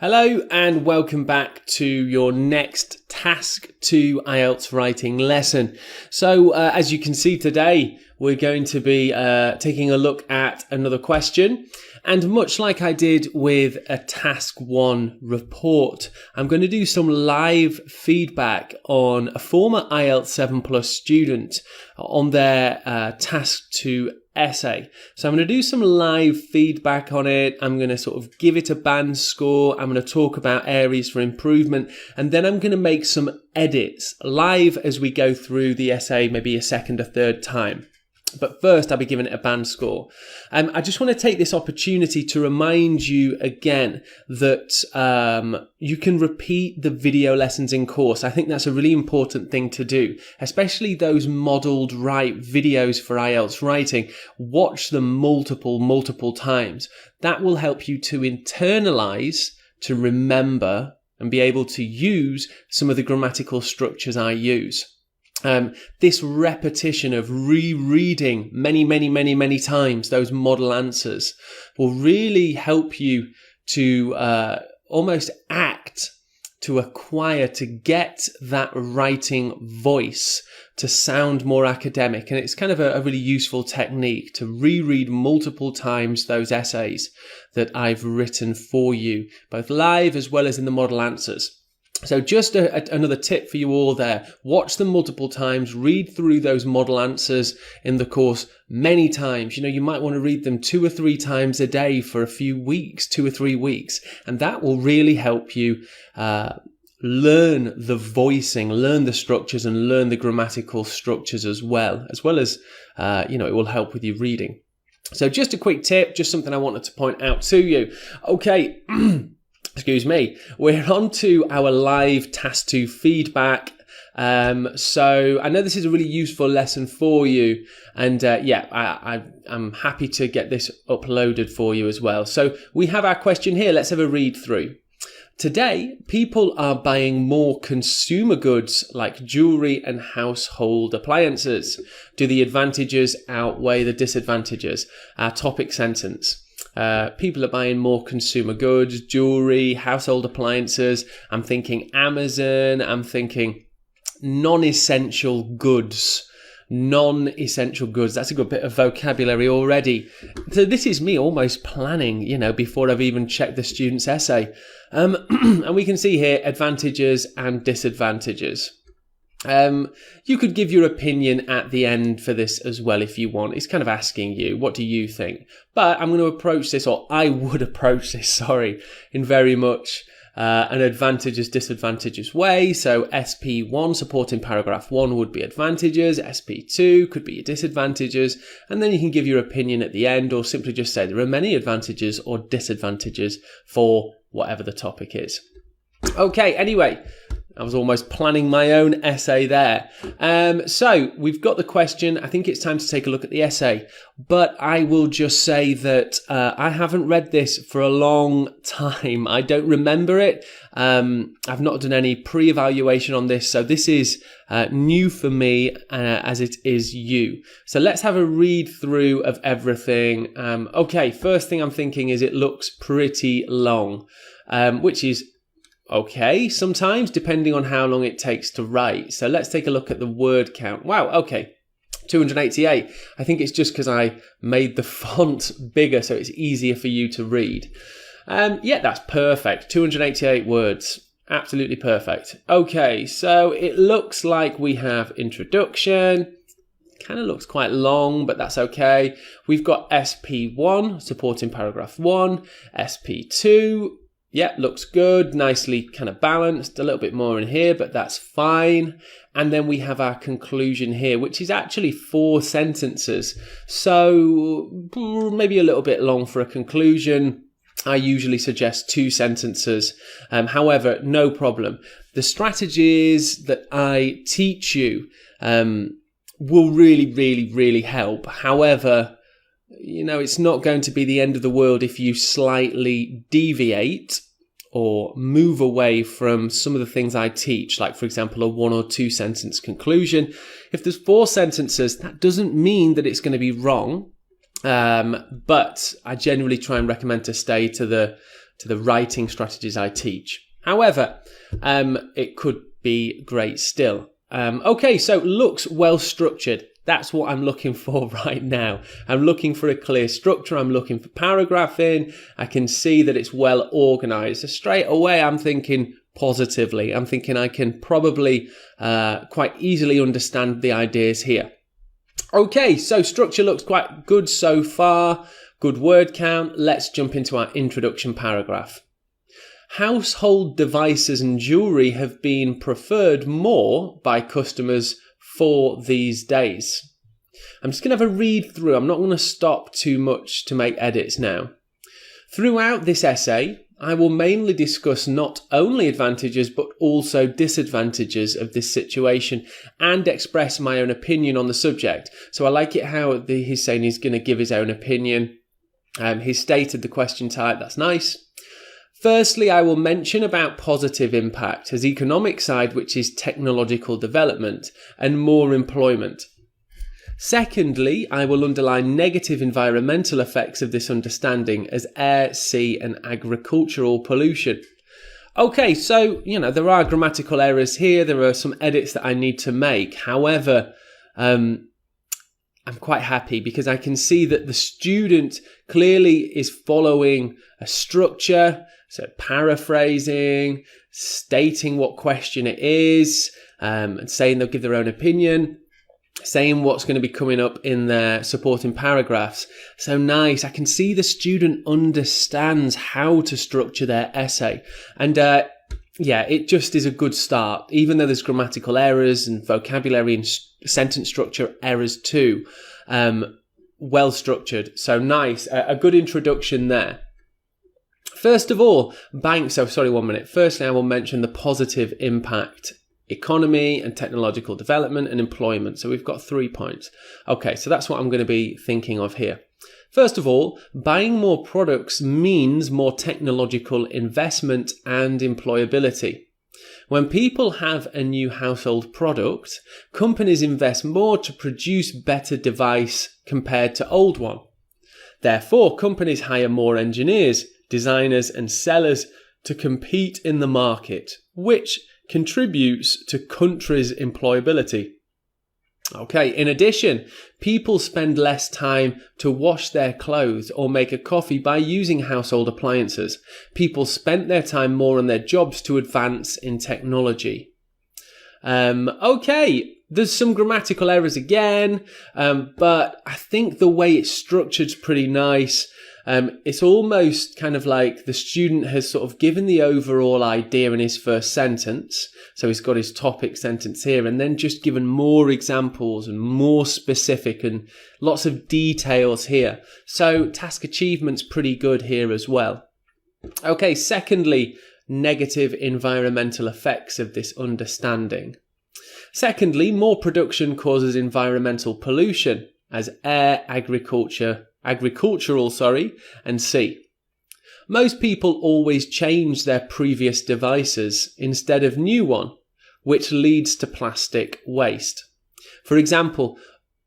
Hello and welcome back to your next Task-2 IELTS writing lesson. So as you can see today, we're going to be taking a look at another question. And much like I did with a Task-1 report, I'm going to do some live feedback on a former IELTS 7+ student on their Task-2 essay. So I'm going to do some live feedback on it. I'm going to sort of give it a Bandscore. I'm going to talk about areas for improvement, and then I'm going to make some edits live as we go through the essay, maybe a second or third time. But first, I'll be giving it a Bandscore. I just want to take this opportunity to remind you again that you can repeat the video lessons in course. I think that's a really important thing to do, especially those modelled right videos for IELTS writing. Watch them multiple times. That will help you to internalise, to remember, and be able to use some of the grammatical structures I use. This repetition of rereading many times those model answers will really help you to almost act, to acquire, to get that writing voice to sound more academic. And it's kind of a really useful technique to reread multiple times those essays that I've written for you, both live as well as in the model answers. So just another tip for you all there. Watch them multiple times, read through those model answers in the course many times. You know, you might want to read them 2 or 3 times a day for a few weeks, 2 or 3 weeks, and that will really help you learn the voicing, learn the structures, and learn the grammatical structures as well as it will help with your reading. So just a quick tip, just something I wanted to point out to you. Okay. Excuse me, we're on to our live Task-2 feedback. So I know this is a really useful lesson for you, and I'm happy to get this uploaded for you as well. So we have our question here. Let's have a read through. Today, people are buying more consumer goods like jewelry and household appliances. Do the advantages outweigh the disadvantages? Our topic sentence. People are buying more consumer goods, jewelry, household appliances. I'm thinking Amazon. I'm thinking non-essential goods. Non-essential goods. That's a good bit of vocabulary already. So this is me almost planning, before I've even checked the student's essay. And we can see here advantages and disadvantages. You could give your opinion at the end for this as well if you want. It's kind of asking you, what do you think? But I'm going to approach this, or I would approach this, in very much an advantages, disadvantages way. So SP1, supporting paragraph 1, would be advantages. SP2 could be your disadvantages. And then you can give your opinion at the end, or simply just say there are many advantages or disadvantages for whatever the topic is. Okay, anyway. I was almost planning my own essay there. So we've got the question. I think it's time to take a look at the essay. But I will just say that I haven't read this for a long time. I don't remember it. I've not done any pre-evaluation on this. So this is new for me as it is you. So let's have a read through of everything. Okay, first thing I'm thinking is it looks pretty long, which is okay, sometimes, depending on how long it takes to write. So let's take a look at the word count. Wow, okay, 288. I think it's just because I made the font bigger so it's easier for you to read. Yeah, that's perfect. 288 words. Absolutely perfect. Okay, so it looks like we have introduction. Kind of looks quite long, but that's okay. We've got SP1, supporting paragraph 1. SP2. Yeah, looks good, nicely kind of balanced, a little bit more in here, but that's fine. And then we have our conclusion here, which is actually 4 sentences. So maybe a little bit long for a conclusion. I usually suggest 2 sentences. However, no problem. The strategies that I teach you will really help. However, it's not going to be the end of the world if you slightly deviate or move away from some of the things I teach, like, for example, a 1 or 2 sentence conclusion. If there's 4 sentences, that doesn't mean that it's going to be wrong. But I generally try and recommend to stay to the to the writing strategies I teach. However, it could be great still. Okay, so looks well structured. That's what I'm looking for right now. I'm looking for a clear structure. I'm looking for paragraphing. I can see that it's well organized. So straight away, I'm thinking positively. I'm thinking I can probably quite easily understand the ideas here. Okay, so structure looks quite good so far. Good word count. Let's jump into our introduction paragraph. Household devices and jewelry have been preferred more by customers for these days. I'm just going to have a read through. I'm not going to stop too much to make edits now. Throughout this essay, I will mainly discuss not only advantages but also disadvantages of this situation and express my own opinion on the subject. So I like it how he's saying he's going to give his own opinion. He's stated the question type. That's nice. Firstly, I will mention about positive impact as economic side, which is technological development and more employment. Secondly, I will underline negative environmental effects of this understanding as air, sea and agricultural pollution. Okay, so, there are grammatical errors here. There are some edits that I need to make. However, I'm quite happy because I can see that the student clearly is following a structure. So paraphrasing, stating what question it is, and saying they'll give their own opinion, saying what's going to be coming up in their supporting paragraphs. So nice. I can see the student understands how to structure their essay. And it just is a good start, even though there's grammatical errors and vocabulary and sentence structure errors too. Well structured. So nice. A good introduction there. First of all, Firstly, I will mention the positive impact, economy and technological development and employment. So we've got 3 points. Okay, so that's what I'm going to be thinking of here. First of all, buying more products means more technological investment and employability. When people have a new household product, companies invest more to produce better device compared to old one. Therefore, companies hire more engineers, designers and sellers to compete in the market, which contributes to countries' employability. Okay, in addition, people spend less time to wash their clothes or make a coffee by using household appliances. People spent their time more on their jobs to advance in technology. Okay, there's some grammatical errors again, but I think the way it's structured is pretty nice. It's almost kind of like the student has sort of given the overall idea in his first sentence. So he's got his topic sentence here and then just given more examples and more specific and lots of details here. So task achievement's pretty good here as well. Okay, secondly, negative environmental effects of this understanding. Secondly, more production causes environmental pollution as air, agricultural, and sea. Most people always change their previous devices instead of new one, which leads to plastic waste. For example,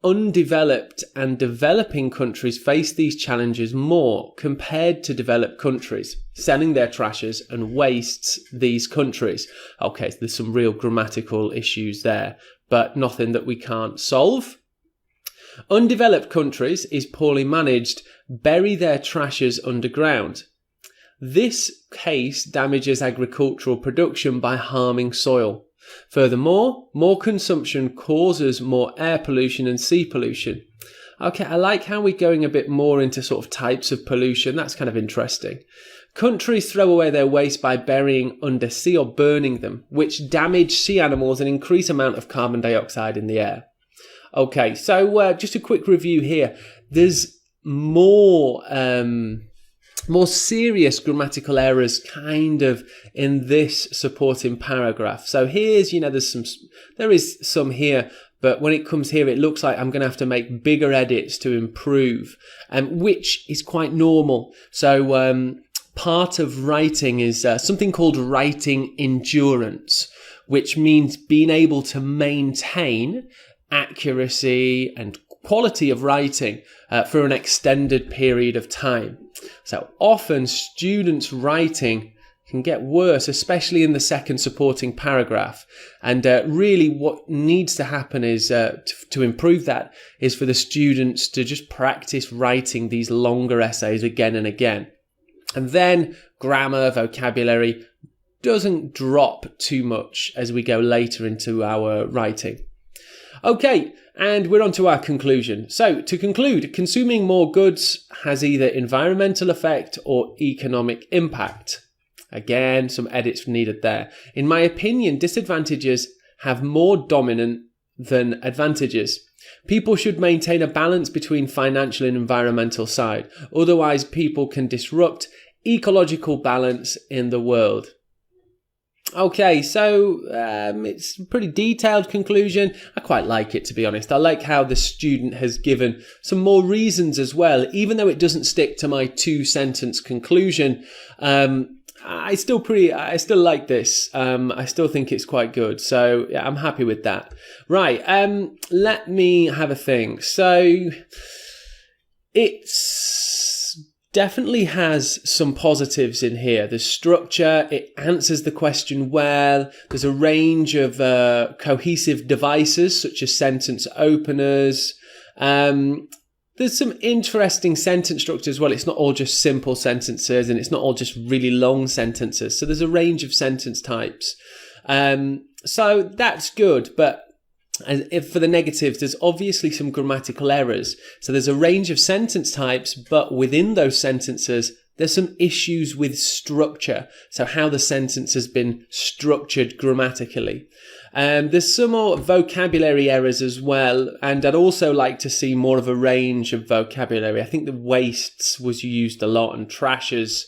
undeveloped and developing countries face these challenges more compared to developed countries, selling their trashes and wastes these countries. Okay, so there's some real grammatical issues there, but nothing that we can't solve. Undeveloped countries is poorly managed, bury their trashes underground. This case damages agricultural production by harming soil. Furthermore, more consumption causes more air pollution and sea pollution. Okay, I like how we're going a bit more into sort of types of pollution. That's kind of interesting. Countries throw away their waste by burying under sea or burning them, which damage sea animals and increase amount of carbon dioxide in the air. Okay, so just a quick review here. There's more serious grammatical errors kind of in this supporting paragraph. So here's, there is some here, but when it comes here, it looks like I'm going to have to make bigger edits to improve, which is quite normal. So part of writing is something called writing endurance, which means being able to maintain accuracy and quality of writing for an extended period of time. So often students' writing can get worse, especially in the second supporting paragraph. And really what needs to happen is, to improve that, is for the students to just practice writing these longer essays again and again. And then grammar, vocabulary doesn't drop too much as we go later into our writing. Okay, and we're on to our conclusion. So to conclude, consuming more goods has either environmental effect or economic impact. Again, some edits needed there. In my opinion, disadvantages have more dominant than advantages. People should maintain a balance between financial and environmental side. Otherwise, people can disrupt ecological balance in the world. Okay, so it's a pretty detailed conclusion. I quite like it, to be honest. I like how the student has given some more reasons as well. Even though it doesn't stick to my 2-sentence conclusion, I still like this. I still think it's quite good. So yeah, I'm happy with that. Right. Let me have a think. So it's definitely has some positives in here. The structure, it answers the question well. There's a range of cohesive devices such as sentence openers. There's some interesting sentence structure as well. It's not all just simple sentences and it's not all just really long sentences. So there's a range of sentence types. So that's good. But if for the negatives, there's obviously some grammatical errors. So there's a range of sentence types, but within those sentences, there's some issues with structure. So how the sentence has been structured grammatically. There's some more vocabulary errors as well. And I'd also like to see more of a range of vocabulary. I think the wastes was used a lot and trashes.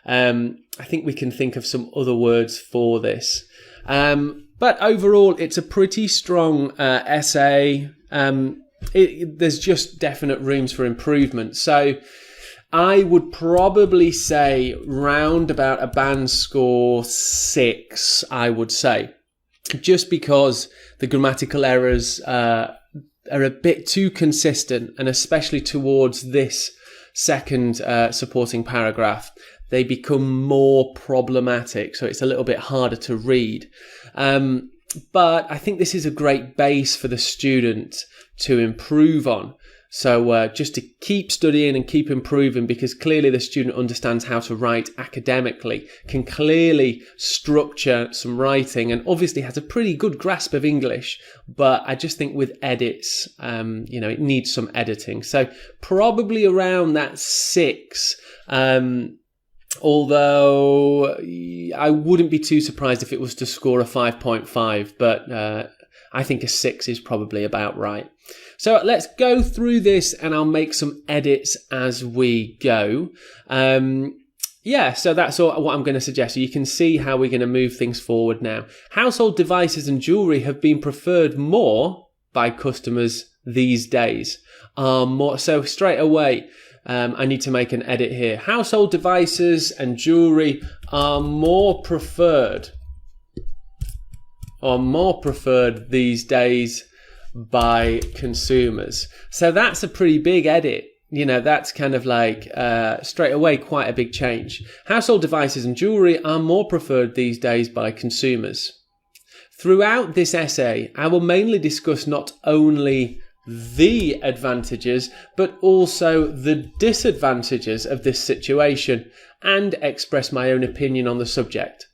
I think we can think of some other words for this. But overall, it's a pretty strong essay. There's just definite rooms for improvement. So I would probably say round about a Bandscore 6, I would say. Just because the grammatical errors are a bit too consistent, and especially towards this second supporting paragraph, they become more problematic. So it's a little bit harder to read. But I think this is a great base for the student to improve on. So just to keep studying and keep improving, because clearly the student understands how to write academically, can clearly structure some writing, and obviously has a pretty good grasp of English. But I just think with edits, it needs some editing. So probably around that 6. Although I wouldn't be too surprised if it was to score a 5.5, but I think a 6 is probably about right. So let's go through this and I'll make some edits as we go. So that's all what I'm going to suggest. So you can see how we're going to move things forward now. Household devices and jewellery have been preferred more by customers these days. So straight away, I need to make an edit here. Household devices and jewellery are more preferred these days by consumers. So that's a pretty big edit. That's kind of like straight away quite a big change. Household devices and jewellery are more preferred these days by consumers. Throughout this essay, I will mainly discuss not only the advantages, but also the disadvantages of this situation and express my own opinion on the subject.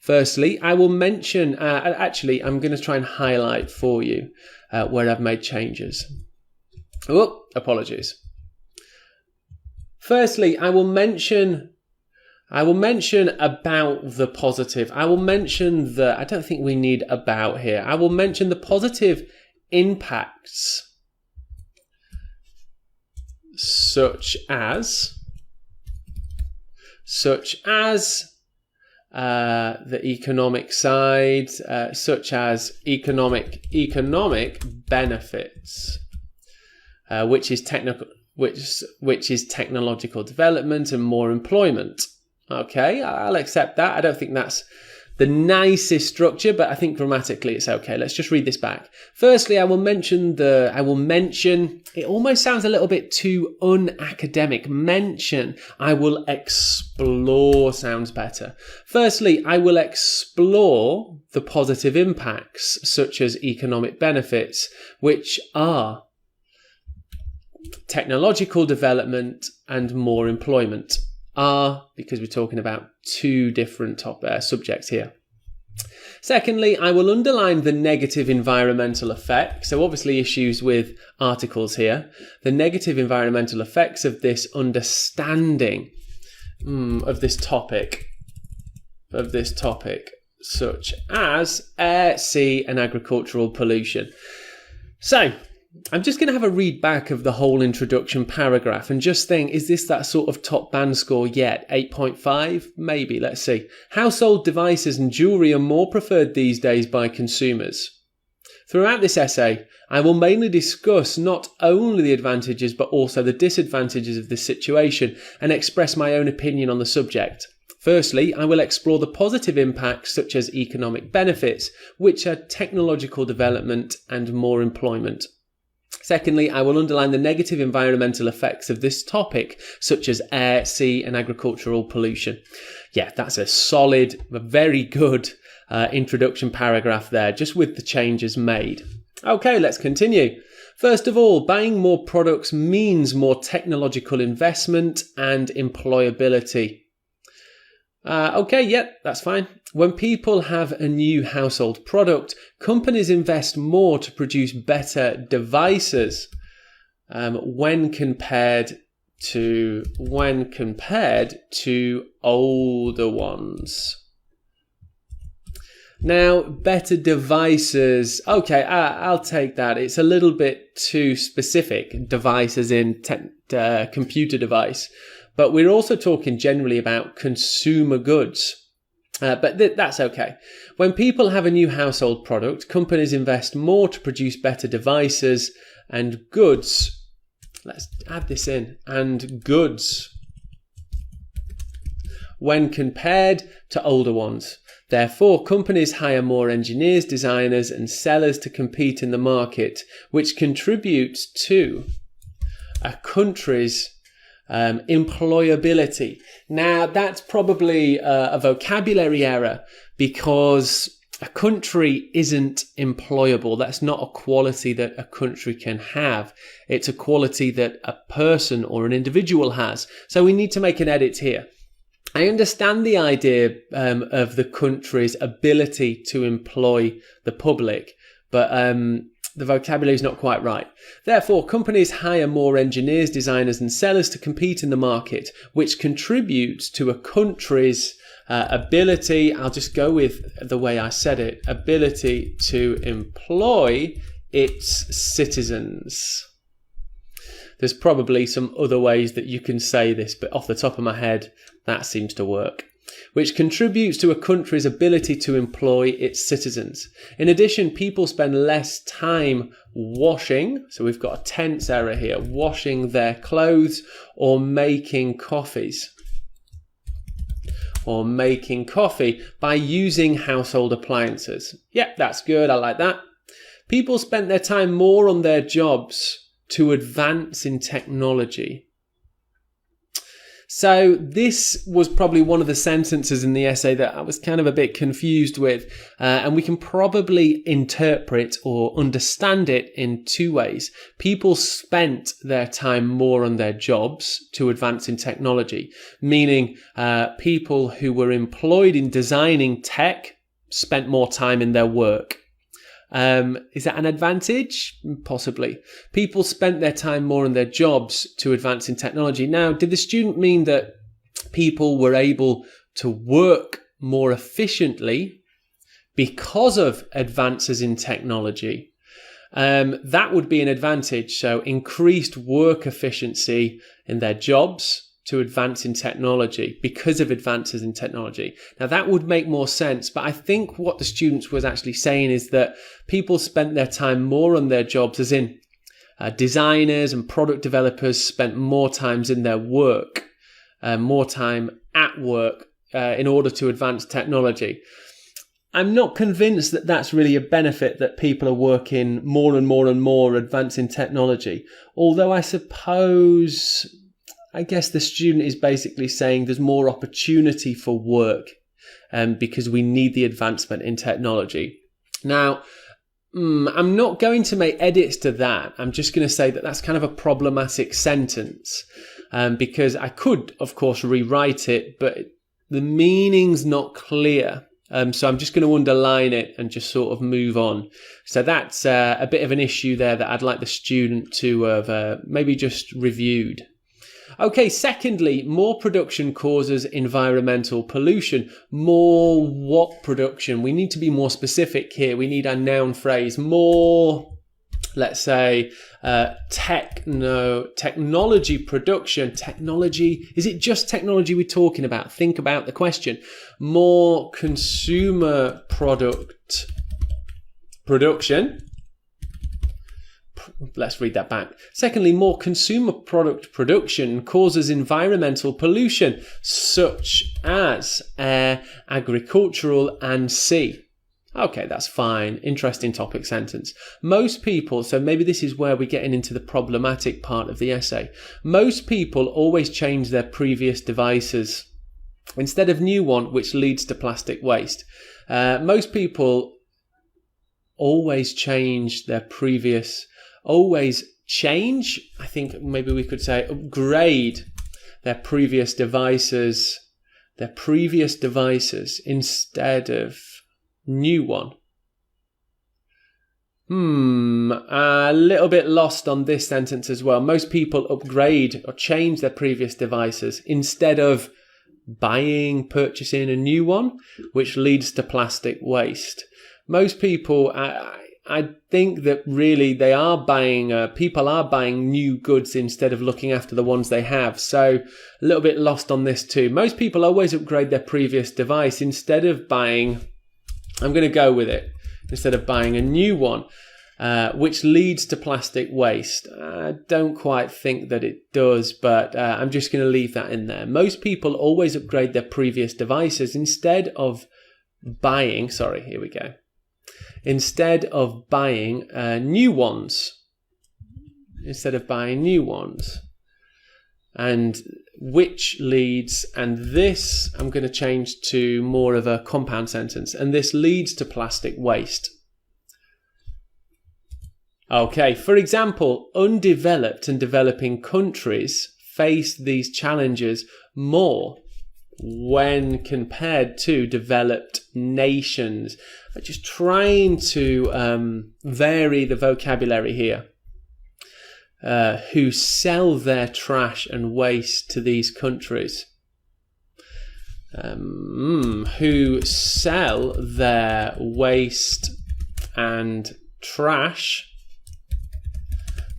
Firstly, I will mention, I'm going to try and highlight for you where I've made changes. Oh, apologies. Firstly, I will mention about the positive. I don't think we need about here. I will mention the positive impacts such as the economic side, such as economic benefits, which is technological development and more employment. Okay, I'll accept that. I don't think that's the nicest structure, but I think grammatically it's okay. Let's just read this back. Firstly, I will mention, it almost sounds a little bit too unacademic. Mention, I will explore sounds better. Firstly, I will explore the positive impacts, such as economic benefits, which are technological development and more employment. Because we're talking about two different subjects here. Secondly, I will underline the negative environmental effects. So obviously issues with articles here. The negative environmental effects of this understanding of this topic, such as air, sea and agricultural pollution. So I'm just going to have a read back of the whole introduction paragraph and just think, is this that sort of top band score yet? 8.5? Maybe, let's see. Household devices and jewellery are more preferred these days by consumers. Throughout this essay, I will mainly discuss not only the advantages but also the disadvantages of this situation and express my own opinion on the subject. Firstly, I will explore the positive impacts such as economic benefits, which are technological development and more employment. Secondly, I will underline the negative environmental effects of this topic, such as air, sea and agricultural pollution. Yeah, that's a solid, very good introduction paragraph there, just with the changes made. Okay, let's continue. First of all, buying more products means more technological investment and employability. That's fine. When people have a new household product, companies invest more to produce better devices when compared to older ones. Now, better devices. Okay, I'll take that. It's a little bit too specific. Devices in computer device. But we're also talking generally about consumer goods. But that's okay. When people have a new household product, companies invest more to produce better devices and goods. Let's add this in. And goods. When compared to older ones. Therefore, companies hire more engineers, designers and sellers to compete in the market, which contributes to a country's employability. Now, that's probably a vocabulary error because a country isn't employable. That's not a quality that a country can have. It's a quality that a person or an individual has. So we need to make an edit here. I understand the idea of the country's ability to employ the public, but the vocabulary is not quite right. Therefore, companies hire more engineers, designers and sellers to compete in the market, which contributes to a country's ability, I'll just go with the way I said it, ability to employ its citizens. There's probably some other ways that you can say this, but off the top of my head, that seems to work. Which contributes to a country's ability to employ its citizens. In addition, people spend less time washing, so we've got a tense error here, washing their clothes or making coffee by using household appliances. Yep, that's good, I like that. People spent their time more on their jobs to advance in technology. So this was probably one of the sentences in the essay that I was kind of a bit confused with, and we can probably interpret or understand it in two ways. People spent their time more on their jobs to advance in technology, meaning people who were employed in designing tech spent more time in their work. Is that an advantage? Possibly. People spent their time more on their jobs to advance in technology. Now, did the student mean that people were able to work more efficiently because of advances in technology? That would be an advantage. So increased work efficiency in their jobs to advance in technology because of advances in technology. Now that would make more sense, but I think what the students was actually saying is that people spent their time more on their jobs, as in designers and product developers spent more times in their work, more time at work in order to advance technology. I'm not convinced that that's really a benefit, that people are working more and more and more advancing technology. Although I guess the student is basically saying there's more opportunity for work because we need the advancement in technology. Now, I'm not going to make edits to that. I'm just going to say that that's kind of a problematic sentence because I could, of course, rewrite it, but the meaning's not clear. So I'm just going to underline it and just sort of move on. So that's a bit of an issue there that I'd like the student to have maybe just reviewed. Okay, secondly, more production causes environmental pollution. More what production? We need to be more specific here. We need a noun phrase. More, let's say, technology production. Technology, is it just technology we're talking about? Think about the question. More consumer product production. Let's read that back. Secondly, more consumer product production causes environmental pollution, such as air, agricultural, and sea. Okay, that's fine. Interesting topic sentence. Most people, so maybe this is where we're getting into the problematic part of the essay. Most people always change their previous devices instead of new one, which leads to plastic waste. Most people always change their previous. Always change, I think maybe we could say upgrade their previous devices instead of new one. A little bit lost on this sentence as well. Most people upgrade or change their previous devices instead of purchasing a new one, which leads to plastic waste. Most people, I think that really people are buying new goods instead of looking after the ones they have. So a little bit lost on this too. Most people always upgrade their previous device instead of buying, I'm going to go with it, instead of buying a new one, which leads to plastic waste. I don't quite think that it does, but I'm just going to leave that in there. Most people always upgrade their previous devices instead of buying new ones. And which leads, and this I'm going to change to more of a compound sentence, and this leads to plastic waste. Okay, for example, undeveloped and developing countries face these challenges more when compared to developed nations. I'm just trying to vary the vocabulary here. Who sell their trash and waste to these countries. Who sell their waste and trash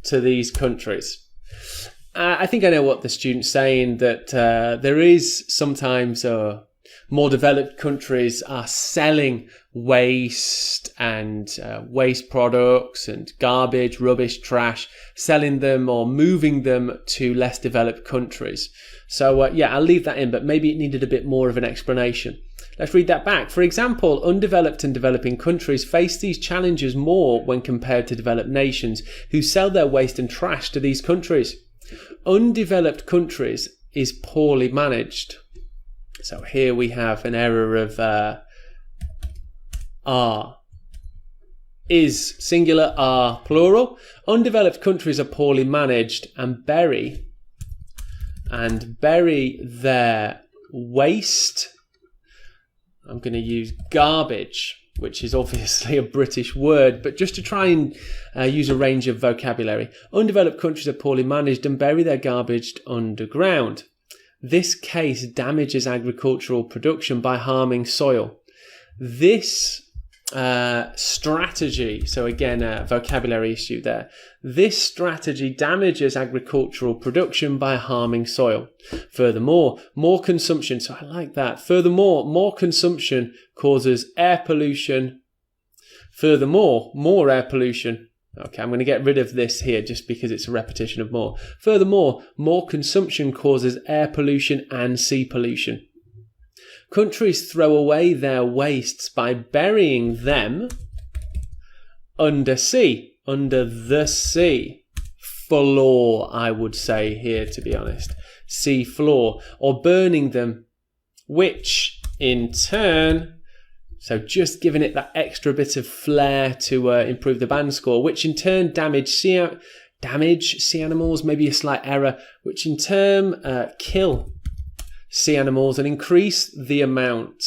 to these countries. I think I know what the student's saying, that there is sometimes more developed countries are selling waste and waste products and garbage, rubbish, trash, selling them or moving them to less developed countries. So I'll leave that in, but maybe it needed a bit more of an explanation. Let's read that back. For example, undeveloped and developing countries face these challenges more when compared to developed nations who sell their waste and trash to these countries. Undeveloped countries is poorly managed. So here we have an error of are. Is singular, are plural. Undeveloped countries are poorly managed and bury their waste. I'm going to use garbage, which is obviously a British word, but just to try and use a range of vocabulary. Undeveloped countries are poorly managed and bury their garbage underground. This case damages agricultural production by harming soil. This strategy, so again, a vocabulary issue there. This strategy damages agricultural production by harming soil. Furthermore, more consumption, so I like that. Furthermore, more consumption causes air pollution. Furthermore, more air pollution. Okay, I'm going to get rid of this here just because it's a repetition of more. Furthermore, more consumption causes air pollution and sea pollution. Countries throw away their wastes by burying them under the sea. Floor, I would say here, to be honest. Sea floor. Or burning them, which in turn, so just giving it that extra bit of flair to improve the Bandscore, which in turn damage sea animals, maybe a slight error, which in turn kill sea animals and increase the amount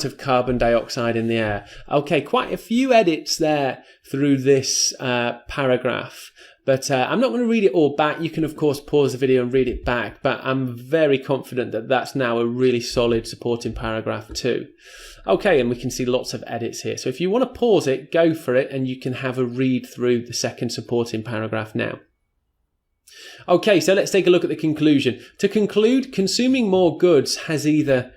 of carbon dioxide in the air. Okay, quite a few edits there through this paragraph, but I'm not going to read it all back. You can, of course, pause the video and read it back, but I'm very confident that that's now a really solid supporting paragraph too. Okay, and we can see lots of edits here. So if you want to pause it, go for it, and you can have a read through the second supporting paragraph now. Okay, so let's take a look at the conclusion. To conclude, consuming more goods have either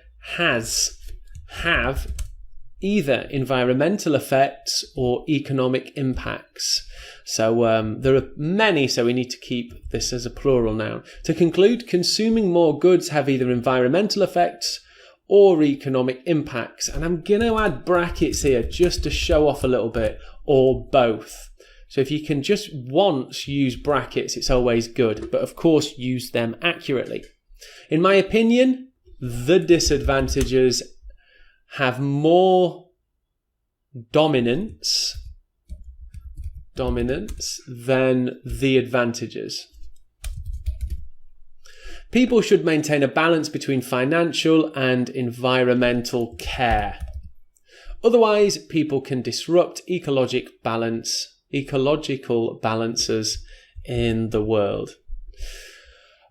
environmental effects or economic impacts. So there are many, so we need to keep this as a plural noun. To conclude, consuming more goods have either environmental effects or economic impacts. And I'm going to add brackets here just to show off a little bit, or both. So if you can just once use brackets, it's always good, but of course use them accurately. In my opinion, the disadvantages have more dominance than the advantages. People should maintain a balance between financial and environmental care. Otherwise, people can disrupt ecological balances in the world.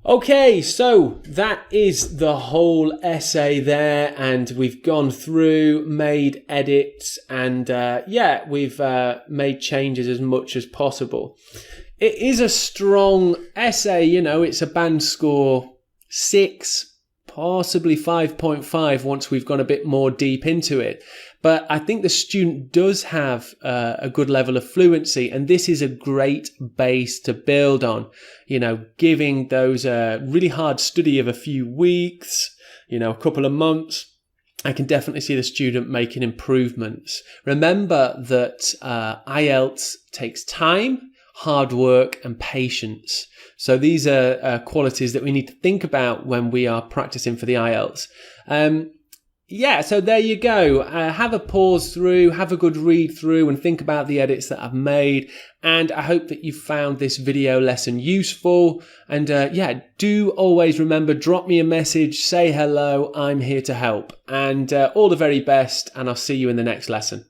Okay, so that is the whole essay there, and we've gone through, made edits, and we've made changes as much as possible. It is a strong essay, you know, it's a Bandscore 6, possibly 5.5 once we've gone a bit more deep into it. But I think the student does have a good level of fluency, and this is a great base to build on. You know, giving those really hard study of a few weeks, you know, a couple of months, I can definitely see the student making improvements. Remember that IELTS takes time, hard work, and patience. So these are qualities that we need to think about when we are practicing for the IELTS. So there you go. Have a pause through, have a good read through, and think about the edits that I've made. And I hope that you found this video lesson useful. And do always remember, drop me a message, say hello. I'm here to help. And all the very best, and I'll see you in the next lesson.